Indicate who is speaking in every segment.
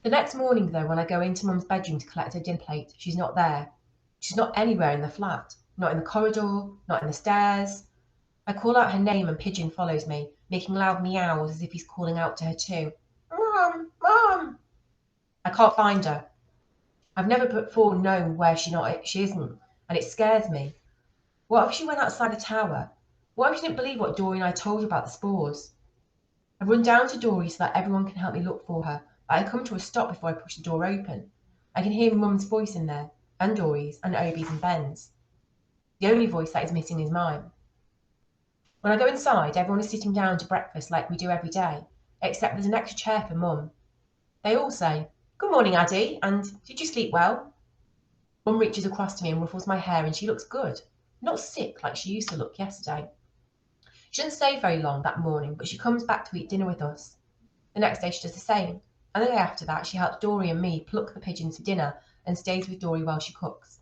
Speaker 1: The next morning, though, when I go into Mum's bedroom to collect her dinner plate, she's not there. She's not anywhere in the flat, not in the corridor, not in the stairs. I call out her name and Pigeon follows me, making loud meows as if he's calling out to her too. Mum, Mum! I can't find her. I've never before known where she isn't, and it scares me. What if she went outside the tower? What if she didn't believe what Dory and I told her about the spores? I run down to Dory so that everyone can help me look for her, but I come to a stop before I push the door open. I can hear Mum's voice in there, and Dory's, and Obi's and Ben's. The only voice that is missing is mine. When I go inside, everyone is sitting down to breakfast like we do every day, except there's an extra chair for Mum. They all say, "Good morning, Addie," and "Did you sleep well?" Mum reaches across to me and ruffles my hair, and she looks good, not sick like she used to look yesterday. She doesn't stay very long that morning, but she comes back to eat dinner with us. The next day she does the same, and the day after that she helps Dory and me pluck the pigeons for dinner and stays with Dory while she cooks.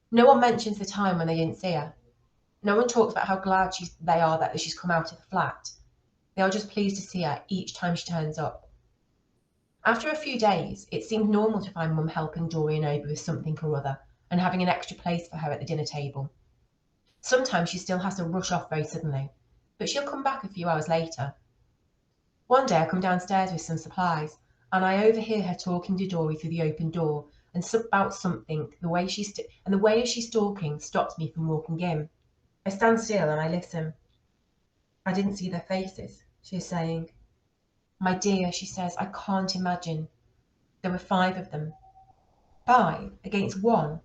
Speaker 1: No one mentions the time when they didn't see her. No one talks about how glad they are that she's come out of the flat. They are just pleased to see her each time she turns up. After a few days, it seemed normal to find Mum helping Dory and Obi with something or other and having an extra place for her at the dinner table. Sometimes she still has to rush off very suddenly, but she'll come back a few hours later. One day I come downstairs with some supplies, and I overhear her talking to Dory through the open door and about something. The way she's talking stops me from walking in. I stand still and I listen. "I didn't see their faces," she is saying. "My dear," she says, "I can't imagine. There were 5 of them." 5 against 1?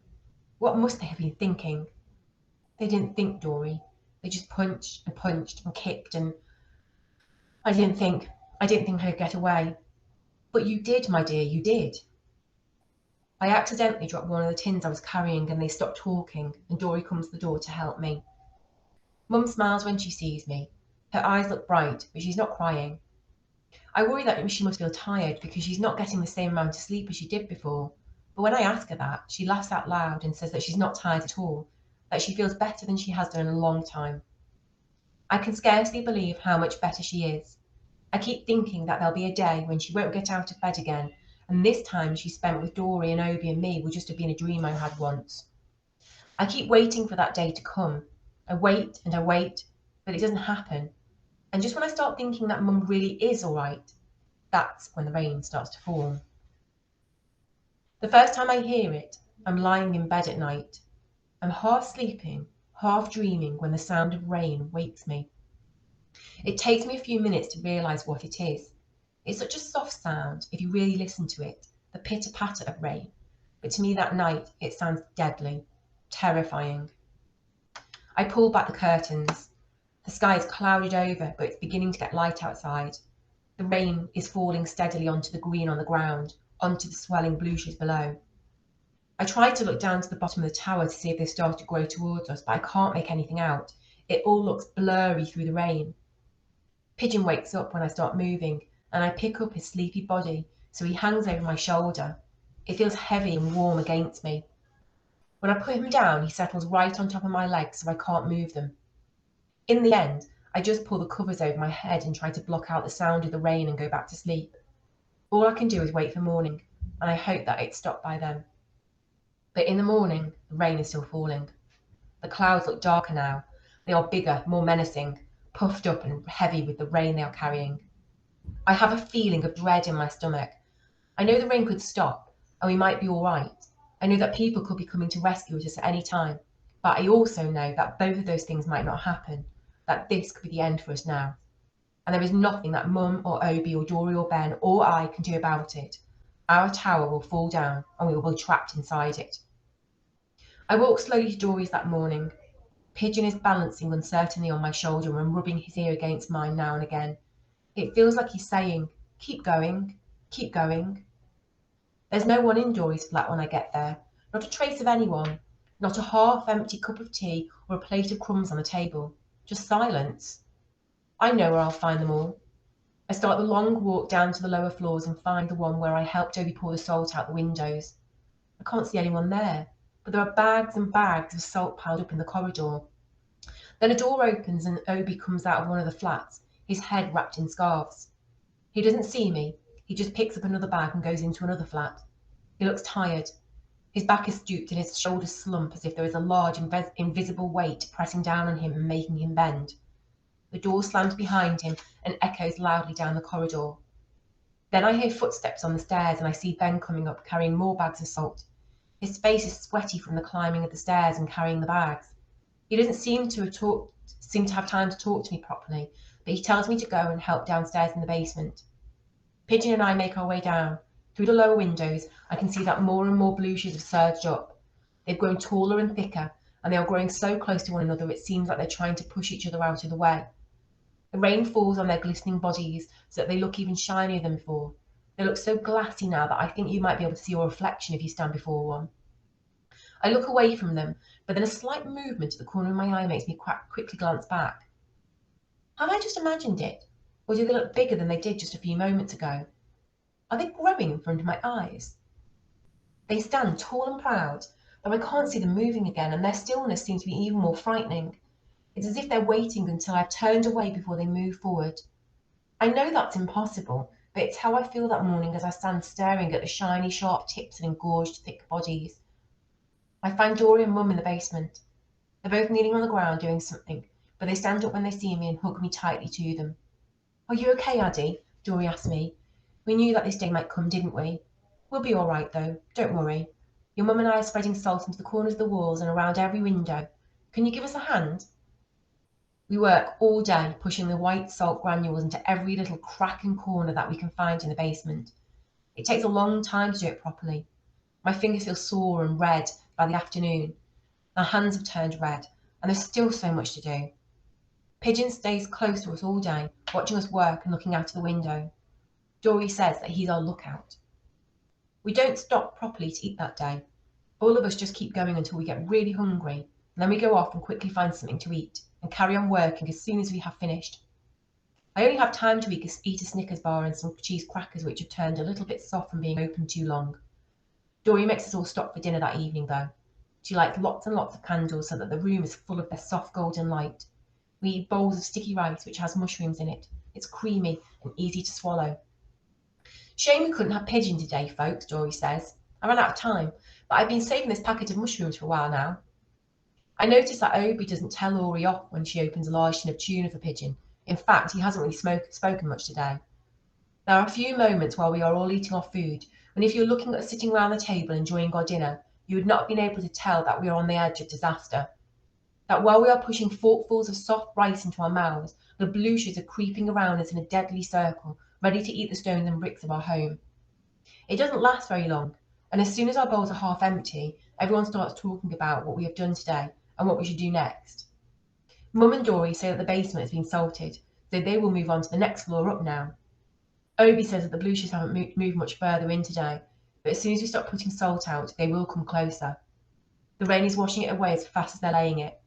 Speaker 1: What must they have been thinking? They didn't think, Dory. They just punched and kicked, and I didn't think I could get away. But you did, my dear, you did. I accidentally dropped one of the tins I was carrying and they stopped talking, and Dory comes to the door to help me. Mum smiles when she sees me. Her eyes look bright, but she's not crying. I worry that she must feel tired because she's not getting the same amount of sleep as she did before. But when I ask her that, she laughs out loud and says that she's not tired at all, that she feels better than she has done in a long time. I can scarcely believe how much better she is. I keep thinking that there'll be a day when she won't get out of bed again, and this time she spent with Dory and Obi and me will just have been a dream I had once. I keep waiting for that day to come. I wait and I wait, but it doesn't happen. And just when I start thinking that Mum really is all right, that's when the rain starts to fall. The first time I hear it, I'm lying in bed at night. I'm half sleeping, half dreaming when the sound of rain wakes me. It takes me a few minutes to realise what it is. It's such a soft sound if you really listen to it, the pitter-patter of rain. But to me that night it sounds deadly, terrifying. I pull back the curtains. The sky is clouded over, but it's beginning to get light outside. The rain is falling steadily onto the green on the ground, onto the swelling blues below. I try to look down to the bottom of the tower to see if they start to grow towards us, but I can't make anything out. It all looks blurry through the rain. Pigeon wakes up when I start moving, and I pick up his sleepy body, so he hangs over my shoulder. It feels heavy and warm against me. When I put him down, he settles right on top of my legs so I can't move them. In the end, I just pull the covers over my head and try to block out the sound of the rain and go back to sleep. All I can do is wait for morning, and I hope that it's stopped by then. But in the morning, the rain is still falling. The clouds look darker now. They are bigger, more menacing, puffed up and heavy with the rain they are carrying. I have a feeling of dread in my stomach. I know the rain could stop, and we might be all right. I know that people could be coming to rescue us at any time, but I also know that both of those things might not happen, that this could be the end for us now. And there is nothing that Mum or Obi or Dory or Ben or I can do about it. Our tower will fall down, and we will be trapped inside it. I walk slowly to Dory's that morning. Pigeon is balancing uncertainly on my shoulder and rubbing his ear against mine now and again. It feels like he's saying, "Keep going, keep going." There's no one in Dory's flat when I get there, not a trace of anyone, not a half-empty cup of tea or a plate of crumbs on the table, just silence. I know where I'll find them all. I start the long walk down to the lower floors and find the one where I helped Obi pour the salt out the windows. I can't see anyone there, but there are bags and bags of salt piled up in the corridor. Then a door opens and Obi comes out of one of the flats, his head wrapped in scarves. He doesn't see me, he just picks up another bag and goes into another flat. He looks tired. His back is stooped and his shoulders slump as if there is a large invisible weight pressing down on him and making him bend. The door slams behind him and echoes loudly down the corridor. Then I hear footsteps on the stairs and I see Ben coming up carrying more bags of salt. His face is sweaty from the climbing of the stairs and carrying the bags. He doesn't seem to have time to talk to me properly, but he tells me to go and help downstairs in the basement. Pigeon and I make our way down. Through the lower windows, I can see that more and more blueshes have surged up. They've grown taller and thicker, and they are growing so close to one another it seems like they're trying to push each other out of the way. The rain falls on their glistening bodies so that they look even shinier than before. They look so glassy now that I think you might be able to see your reflection if you stand before one. I look away from them, but then a slight movement at the corner of my eye makes me quickly glance back. Have I just imagined it? Or do they look bigger than they did just a few moments ago? Are they growing in front of my eyes? They stand tall and proud, though I can't see them moving again, and their stillness seems to be even more frightening. It's as if they're waiting until I've turned away before they move forward. I know that's impossible, but it's how I feel that morning as I stand staring at the shiny, sharp tips and engorged, thick bodies. I find Dory and Mum in the basement. They're both kneeling on the ground doing something, but they stand up when they see me and hug me tightly to them. Are you okay, Addie? Dory asked me. We knew that this day might come, didn't we? We'll be all right, though. Don't worry. Your mum and I are spreading salt into the corners of the walls and around every window. Can you give us a hand? We work all day pushing the white salt granules into every little crack and corner that we can find in the basement. It takes a long time to do it properly. My fingers feel sore and red by the afternoon. My hands have turned red, and there's still so much to do. Pigeon stays close to us all day, watching us work and looking out of the window. Dory says that he's our lookout. We don't stop properly to eat that day. All of us just keep going until we get really hungry, and then we go off and quickly find something to eat and carry on working as soon as we have finished. I only have time to eat a Snickers bar and some cheese crackers which have turned a little bit soft from being open too long. Dory makes us all stop for dinner that evening though. She lights lots and lots of candles so that the room is full of their soft golden light. We eat bowls of sticky rice which has mushrooms in it. It's creamy and easy to swallow. Shame we couldn't have pigeon today, folks, Dory says. I ran out of time, but I've been saving this packet of mushrooms for a while now. I notice that Obi doesn't tell Ori off when she opens a large tin of tuna for Pigeon. In fact, he hasn't really spoken much today. There are a few moments while we are all eating our food, when if you're looking at sitting around the table enjoying our dinner, you would not have been able to tell that we are on the edge of disaster. That while we are pushing forkfuls of soft rice into our mouths, the bluchers are creeping around us in a deadly circle, ready to eat the stones and bricks of our home. It doesn't last very long, and as soon as our bowls are half empty, everyone starts talking about what we have done today and what we should do next. Mum and Dory say that the basement has been salted, so they will move on to the next floor up now. Obi says that the bluchers haven't moved much further in today, but as soon as we stop putting salt out, they will come closer. The rain is washing it away as fast as they're laying it.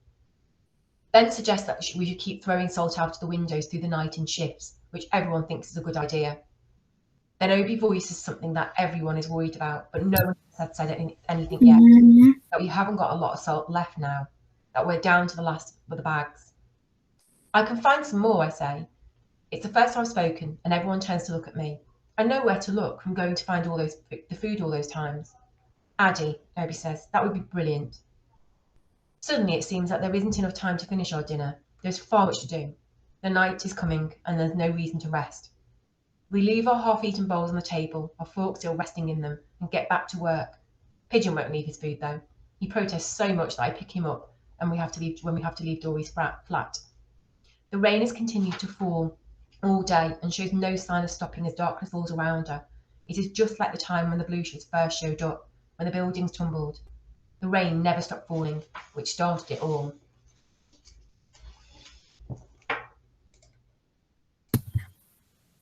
Speaker 1: Ben suggests that we should keep throwing salt out of the windows through the night in shifts, which everyone thinks is a good idea. Then Obi voices something that everyone is worried about, but no one has said anything yet, that we haven't got a lot of salt left now, that we're down to the last of the bags. I can find some more, I say. It's the first time I've spoken, and everyone turns to look at me. I know where to look from going to find the food all those times. Addie, Obi says, that would be brilliant. Suddenly it seems that there isn't enough time to finish our dinner. There's far much to do. The night is coming, and there's no reason to rest. We leave our half-eaten bowls on the table, our forks still resting in them, and get back to work. Pigeon won't leave his food though. He protests so much that I pick him up when we have to leave Dory's flat. The rain has continued to fall all day and shows no sign of stopping as darkness falls around her. It is just like the time when the bluchers first showed up, when the buildings tumbled. The rain never stopped falling, which started it all.